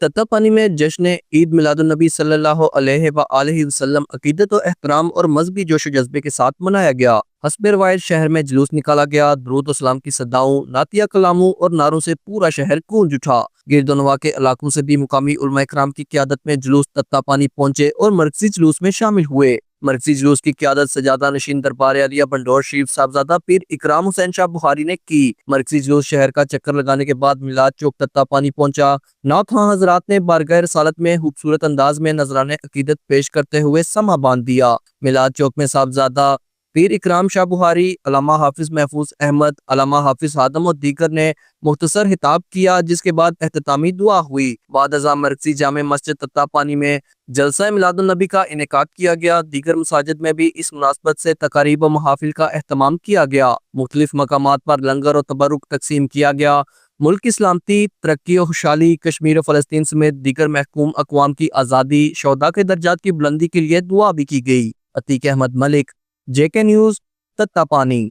تتاپانی میں جشن عید میلاد النبی صلی اللہ علیہ وآلہ وسلم عقیدت و احترام اور مذہبی جوش و جذبے کے ساتھ منایا گیا۔ حسب روایت شہر میں جلوس نکالا گیا۔ درود و سلام کی صداؤں، نعتیہ کلاموں اور نعروں سے پورا شہر گونج اٹھا۔ گرد و نواح کے علاقوں سے بھی مقامی علماء کرام کی قیادت میں جلوس تتاپانی پہنچے اور مرکزی جلوس میں شامل ہوئے۔ مرکزی جلوس کی قیادت سجادہ نشین دربار عالیہ بنڈور شریف صاحبزادہ پیر اکرام حسین شاہ بخاری نے کی۔ مرکزی جلوس شہر کا چکر لگانے کے بعد میلاد چوک تتاپانی پہنچا۔ نعت خواں حضرات نے بارگاہ رسالت میں خوبصورت انداز میں نذرانِ عقیدت پیش کرتے ہوئے سماں باندھ دیا۔ میلاد چوک میں صاحبزادہ پیر اکرام شاہ بخاری، علامہ حافظ محفوظ احمد، علامہ حافظ آدم اور دیگر نے مختصر خطاب کیا، جس کے بعد اختتامی دعا ہوئی۔ بعد ازاں مرکزی جامع مسجد تتاپانی میں جلسہ میلاد النبی کا انعقاد کیا گیا۔ دیگر مساجد میں بھی اس مناسبت سے تقاریب و محافل کا اہتمام کیا گیا۔ مختلف مقامات پر لنگر و تبرک تقسیم کیا گیا۔ ملک کی سلامتی، ترقی و خوشحالی، کشمیر و فلسطین سمیت دیگر محکوم اقوام کی آزادی، شہداء کے درجات کی بلندی کے لیے دعا بھی کی گئی۔ عتیق احمد ملک، JK نیوز، تتاپانی۔